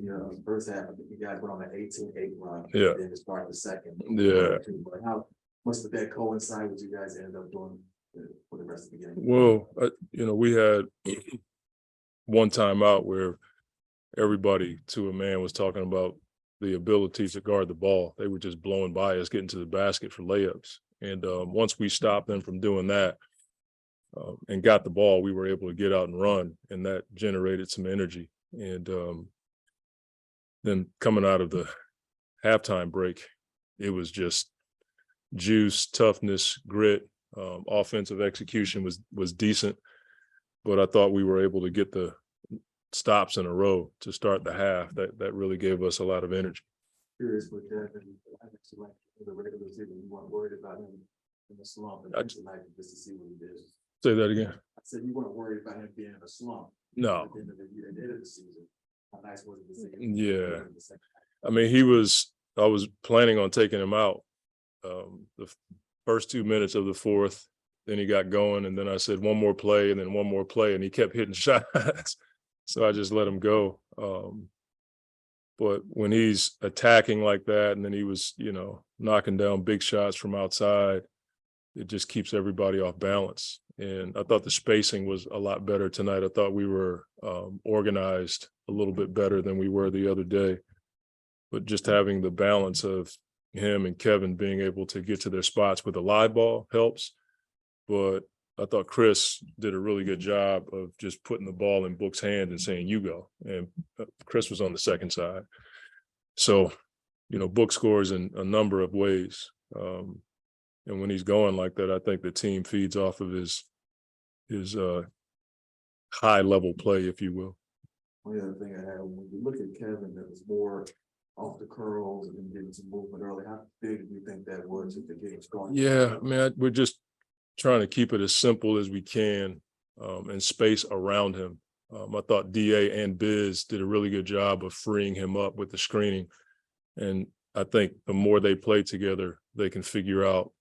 the first half, I think you guys went on an 18-8 run. Yeah. Then to start the second. Yeah. But how much did that coincide with you guys ended up doing for the rest of the game? Well, we had one timeout where everybody to a man was talking about the ability to guard the ball. They were just blowing by us, getting to the basket for layups. And once we stopped them from doing that and got the ball, we were able to get out and run, and that generated some energy. And then coming out of the halftime break, it was just juice, toughness, grit. Offensive execution was decent, but I thought we were able to get the stops in a row to start the half. That really gave us a lot of energy. Curious with Devin, I actually like the regular season. You weren't worried about him in the slump, and I actually like just to see what he did. Say that again. I said you weren't worried about him being in a slump. No. At the end of the year, at the end of the season. How nice was it to see? Yeah. I mean, I was planning on taking him out the first 2 minutes of the fourth. Then he got going, and then I said one more play, and then one more play, and he kept hitting shots. So I just let him go. But when he's attacking like that, and then he was, knocking down big shots from outside, it just keeps everybody off balance. And I thought the spacing was a lot better tonight. I thought we were organized a little bit better than we were the other day. But just having the balance of him and Kevin being able to get to their spots with a live ball helps. But I thought Chris did a really good job of just putting the ball in Book's hand and saying, you go. And Chris was on the second side. So, Book scores in a number of ways. And when he's going like that, I think the team feeds off of his high level play, if you will. One other thing I had, when you look at Kevin, that was more off the curls and then getting some movement early. How big do you think that was if the game started? Yeah, I mean, we're just trying to keep it as simple as we can and space around him. I thought DA and Biz did a really good job of freeing him up with the screening. And I think the more they play together, they can figure out,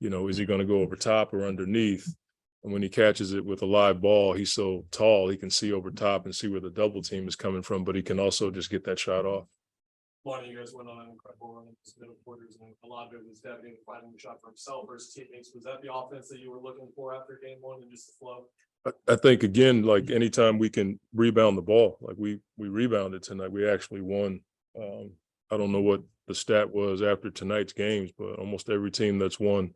is he going to go over top or underneath? And when he catches it with a live ball, he's so tall, he can see over top and see where the double team is coming from, but he can also just get that shot off. A lot of you guys went on an incredible run in the middle quarters, and a lot of it was Devin finding the shot for himself versus teammates. Was that the offense that you were looking for after game one, and just the flow? I think, again, like anytime we can rebound the ball, like we rebounded tonight, we actually won. I don't know what the stat was after tonight's games, but almost every team that's won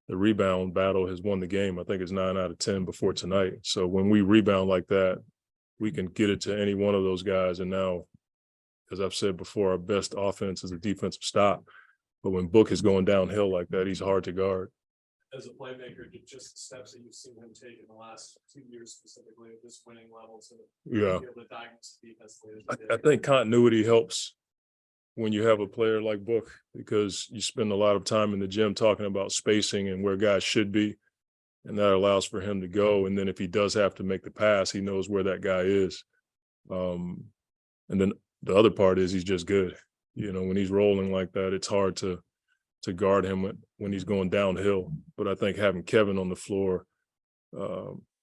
the rebound battle has won the game. I think it's 9 out of 10 before tonight. So when we rebound like that, we can get it to any one of those guys. And now, as I've said before, our best offense is a defensive stop. But when Book is going downhill like that, he's hard to guard. As a playmaker, just the steps that you've seen him take in the last 2 years, specifically at this winning level, to be able to diagnose defense. I think continuity helps when you have a player like Book, because you spend a lot of time in the gym talking about spacing and where guys should be. And that allows for him to go. And then if he does have to make the pass, he knows where that guy is. And then the other part is he's just good. When he's rolling like that, it's hard to guard him when he's going downhill. But I think having Kevin on the floor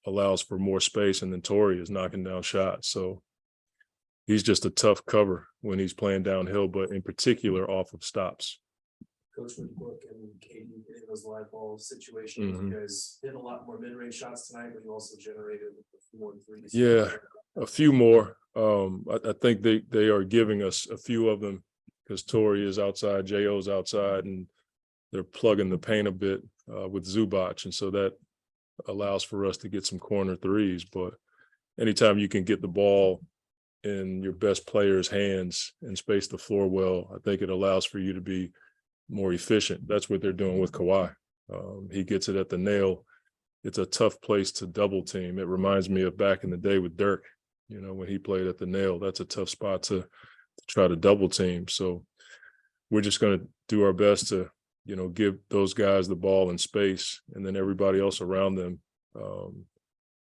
allows for more space, and then Torrey is knocking down shots. So he's just a tough cover when he's playing downhill, but in particular off of stops. Coach, with Book and Katie in those live ball situations, you guys did a lot more mid-range shots tonight, but you also generated more threes. Yeah, a few more. I think they are giving us a few of them because Torrey is outside, J.O.'s outside, and they're plugging the paint a bit with Zubac. And so that allows for us to get some corner threes. But anytime you can get the ball in your best player's hands and space the floor well, I think it allows for you to be more efficient. That's what they're doing with Kawhi. He gets it at the nail. It's a tough place to double team. It reminds me of back in the day with Dirk, when he played at the nail. That's a tough spot to try to double team. So we're just going to do our best to, give those guys the ball in space, and then everybody else around them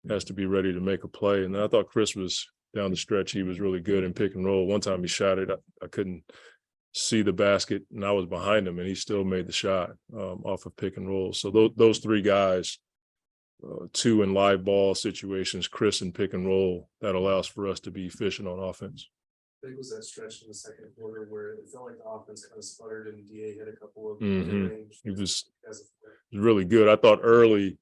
has to be ready to make a play. And I thought Chris was down the stretch. He was really good in pick and roll. One time he shot it. I couldn't see the basket, and I was behind him, and he still made the shot off of pick and roll. So those three guys, two in live ball situations, Chris in pick and roll, that allows for us to be efficient on offense. big was that stretch in the second quarter where it felt like the offense kind of sputtered and DA had a couple of Mhm. mid-range He was as really good. I thought early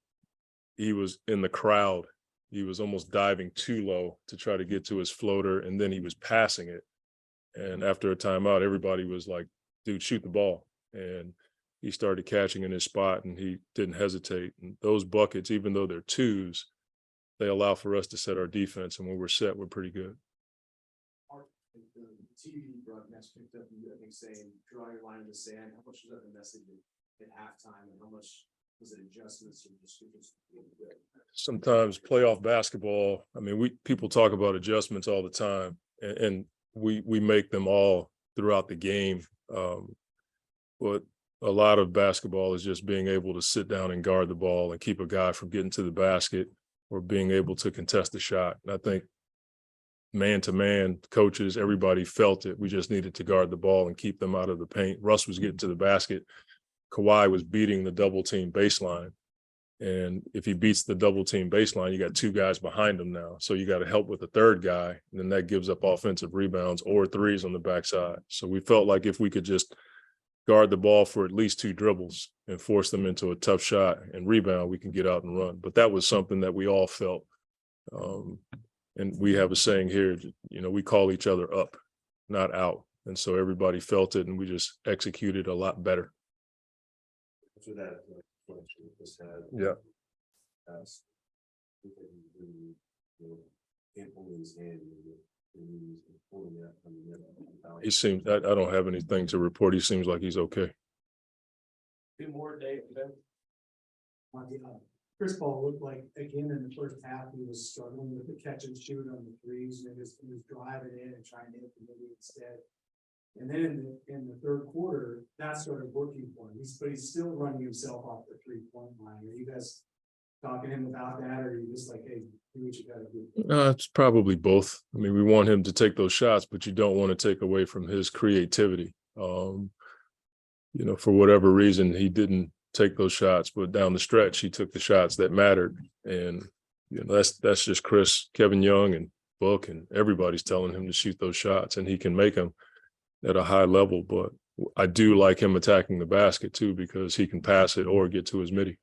he was in the crowd. He was almost diving too low to try to get to his floater, and then he was passing it. And after a timeout, everybody was like, dude, shoot the ball. And he started catching in his spot and he didn't hesitate. And those buckets, even though they're twos, they allow for us to set our defense. And when we're set, we're pretty good. The TV broadcast picked up, I think, saying, draw your line in the sand. How much was that the message at halftime, and how much was it adjustments or just? Sometimes playoff basketball, I mean, people talk about adjustments all the time, and we make them all throughout the game. But a lot of basketball is just being able to sit down and guard the ball and keep a guy from getting to the basket or being able to contest the shot. And I think man to man, coaches, everybody felt it. We just needed to guard the ball and keep them out of the paint. Russ was getting to the basket. Kawhi was beating the double team baseline. And if he beats the double team baseline, you got two guys behind him now. So you got to help with the third guy. And then that gives up offensive rebounds or threes on the backside. So we felt like if we could just guard the ball for at least two dribbles and force them into a tough shot and rebound, we can get out and run. But that was something that we all felt. And we have a saying here, you know, we call each other up, not out. And so everybody felt it and we just executed a lot better. So that just had. Yeah. He seems, I don't have anything to report. He seems like he's okay. Two more, Dave, Ben. Chris Paul looked like, again, in the first half, he was struggling with the catch and shoot on the threes, and he was driving in and trying to hit the middle instead. And then in the third quarter, that started working for him. But he's still running himself off the 3-point line. Are you guys talking to him about that, or are you just like, hey, do what you gotta do? It's probably both. I mean, we want him to take those shots, but you don't want to take away from his creativity. You know, for whatever reason, he didn't take those shots, but down the stretch, he took the shots that mattered. And, you know, that's just Chris, Kevin Young and Book, and everybody's telling him to shoot those shots, and he can make them at a high level. But I do like him attacking the basket too, because he can pass it or get to his midi.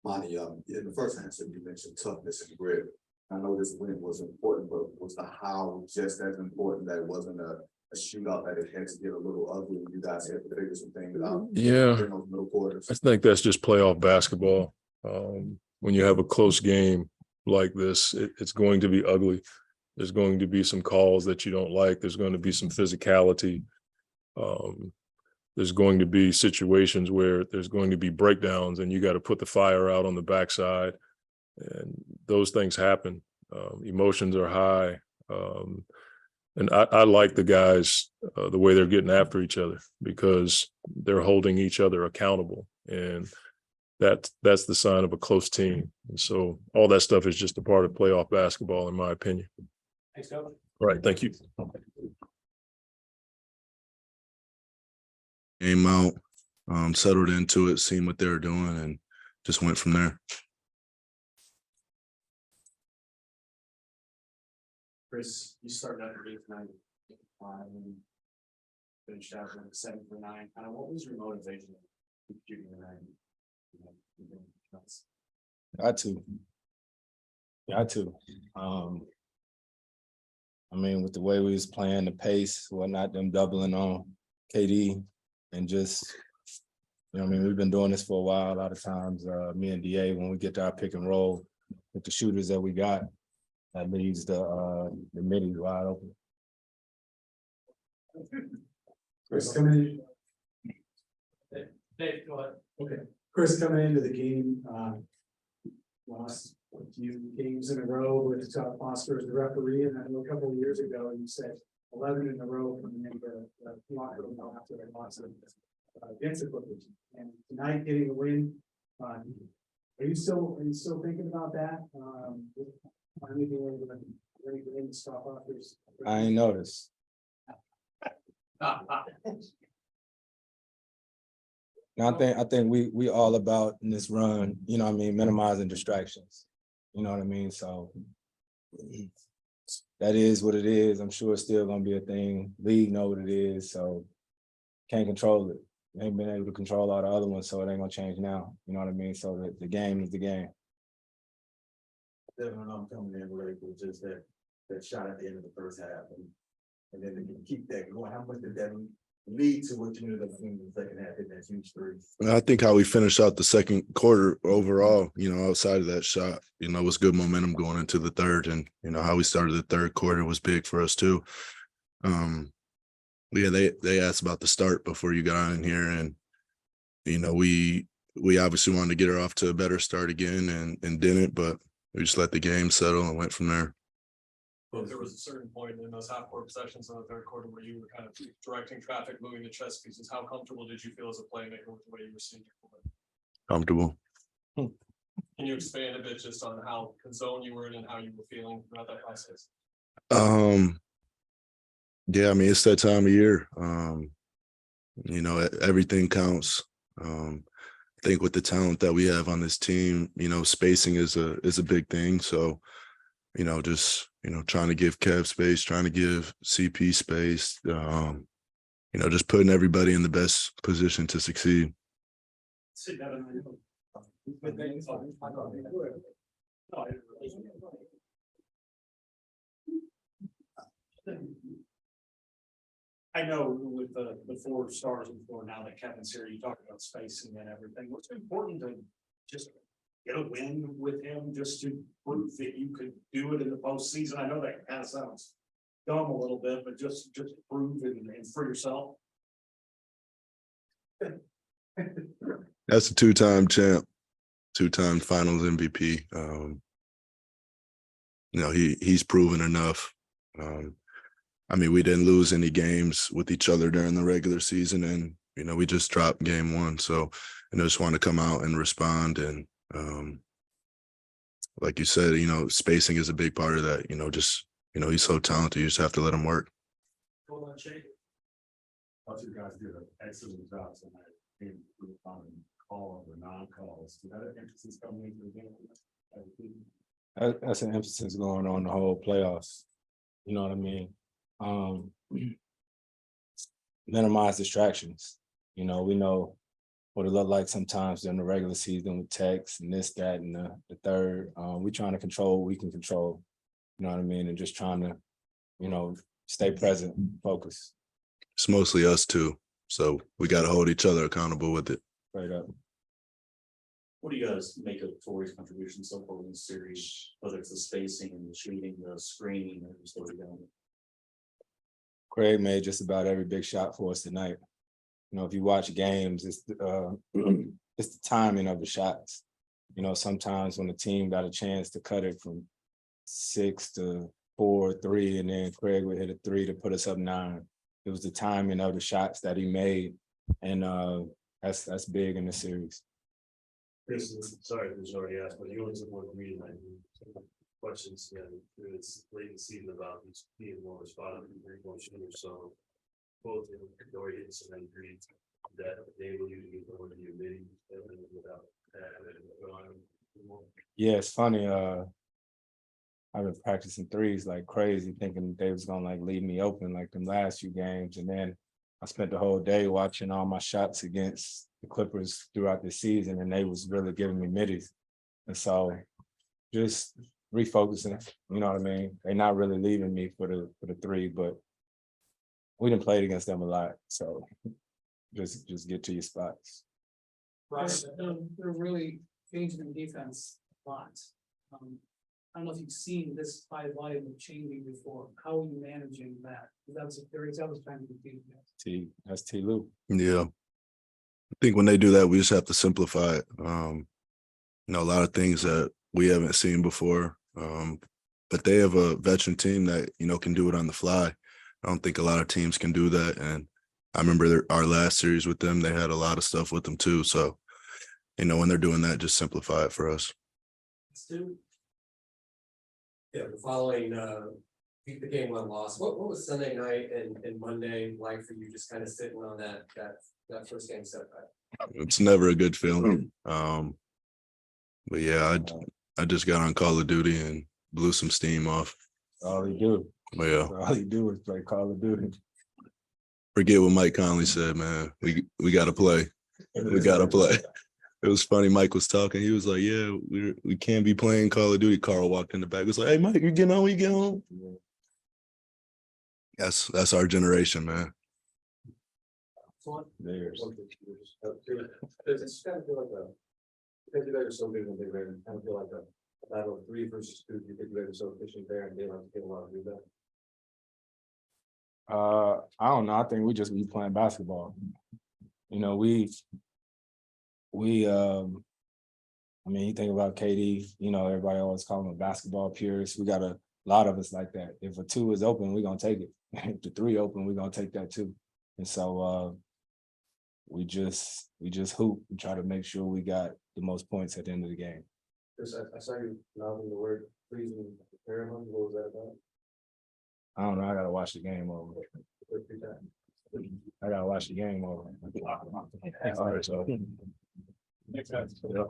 Monty, in the first answer, you mentioned toughness and grit. I know this win was important, but was the how just as important that it wasn't a shootout, that it had to get a little ugly and you guys had to figure some things out? Yeah, In those middle quarters. I think that's just playoff basketball. When you have a close game like this, it's going to be ugly. There's going to be some calls that you don't like. There's going to be some physicality. There's going to be situations where there's going to be breakdowns and you got to put the fire out on the backside. And those things happen. Emotions are high. And I like the guys, the way they're getting after each other, because they're holding each other accountable. And that's the sign of a close team. And so all that stuff is just a part of playoff basketball, in my opinion. Thanks, Coach. All right. Thank you. Came out, settled into it, seen what they were doing, and just went from there. Chris, you started out your game tonight. Finished out with 7 for 9. Kind of what was your motivation to keep shooting the 9? Got to. I mean, with the way we was playing, the pace, whatnot, them doubling on KD, and just, you know, I mean, we've been doing this for a while. A lot of times, me and DA, when we get to our pick and roll with the shooters that we got, that leaves the midi wide open. Chris coming in. Dave, go ahead. Okay, Chris coming into the game, lost a few games in a row with the top Foster as the referee, and I know a couple of years ago you said 11 in a row coming into the locker room after they lost against the Clippers. And tonight getting a win, are you still thinking about that? Finally being able to bring it in and stop offers. I ain't noticed. Now I think we all about in this run, you know what I mean, minimizing distractions. You know what I mean? So that is what it is. I'm sure it's still gonna be a thing. League know what it is, so can't control it. Ain't been able to control all the other ones, so it ain't gonna change now. You know what I mean? So the game is the game. Devin, I'm coming in late with just that shot at the end of the first half and then to keep that going. How much did that lead to what you ended up doing in the second half in that huge three? I think how we finished out the second quarter overall, outside of that shot, was good momentum going into the third, and how we started the third quarter was big for us too. Yeah, they asked about the start before you got on here, and we obviously wanted to get her off to a better start again and didn't, but we just let the game settle and went from there. But there was a certain point in those half-court possessions in the third quarter where you were kind of directing traffic, moving the chess pieces. How comfortable did you feel as a playmaker with the way you were seeing it? Comfortable. Can you expand a bit just on how zone you were in and how you were feeling throughout that process? Yeah, I mean, it's that time of year. Everything counts. I think with the talent that we have on this team, spacing is a big thing. So, just trying to give Kev space, trying to give CP space, just putting everybody in the best position to succeed. I know with the 4 stars and 4 now that Kevin's here, you talk about spacing and everything. What's important to just get a win with him just to prove that you could do it in the postseason? I know that kind of sounds dumb a little bit, but just prove and for yourself. That's a 2-time champ, 2-time finals MVP. He's proven enough. I mean, we didn't lose any games with each other during the regular season, and we just dropped game 1. So, just want to come out and respond. And like you said, spacing is a big part of that. He's so talented. You just have to let him work. Both you guys did an excellent job tonight in calls or non-calls. Did that emphasis come into the game? That's an emphasis going on the whole playoffs. You know what I mean? Minimize distractions. We know what it looked like sometimes during the regular season with texts and this, that, and the third. We're trying to control what we can control. You know what I mean? And just trying to, stay present, focus. It's mostly us too. So we got to hold each other accountable with it. Straight up. What do you guys make of Torrey's contribution so far in the series, whether it's the spacing and the shooting, the screening, or just what we're doing? Craig made just about every big shot for us tonight. If you watch games, it's the timing of the shots. Sometimes when the team got a chance to cut it from 6 to 4, 3, and then Craig would hit a 3 to put us up 9. It was the timing of the shots that he made, and that's big in the series. Sorry, if it's already asked, but you always want to read questions. It's late in the season about being more responsive and very more shooter. So both Dory and Cement agreed that they will usually get over to you without that. Yeah, it's funny. I've been practicing threes like crazy, thinking they was gonna leave me open like them last few games, and then I spent the whole day watching all my shots against the Clippers throughout the season, and they was really giving me middies. And so just refocusing, you know what I mean? They're not really leaving me for the 3, but we didn't play against them a lot. So just get to your spots. Right. They're really changing in defense a lot. I don't know if you've seen this high volume of changing before. How are you managing that? That was trying to be. That's T. Lou. Yeah. I think when they do that, we just have to simplify it. A lot of things that we haven't seen before. But they have a veteran team that, can do it on the fly. I don't think a lot of teams can do that. And I remember our last series with them, they had a lot of stuff with them too. So, when they're doing that, just simplify it for us. Yeah, the following the game 1 loss. What was Sunday night and Monday like for you, just kind of sitting on that first game setback? It's never a good feeling. But yeah, I just got on Call of Duty and blew some steam off. All he do, But yeah, all he do is play Call of Duty. forget what Mike Conley said, man. We gotta play. We gotta play. It was funny. Mike was talking. He was like, "Yeah, we can't be playing Call of Duty." Carl walked in the back. Was like, "Hey, Mike, you getting on? You get home?" That's our generation, man. There's It's kind of feel like a, because you guys are so big and big, right? Kind of feel like a battle of 3 versus 2. You think you guys are so efficient there and they like to get a lot of rebound. I don't know. I think we just be playing basketball. You know, I mean, you think about KD, you know, everybody always call him a basketball purist. We got a lot of us like that. If a 2 is open, we're gonna take it. If the 3 open, we're gonna take that too. And so we just hoop and try to make sure we got the most points at the end of the game. Chris, I saw you mouthing the word freezing paramount. What was that about? I don't know. I gotta watch the game over. I gotta watch the game over. All right, so. Next time. Yep.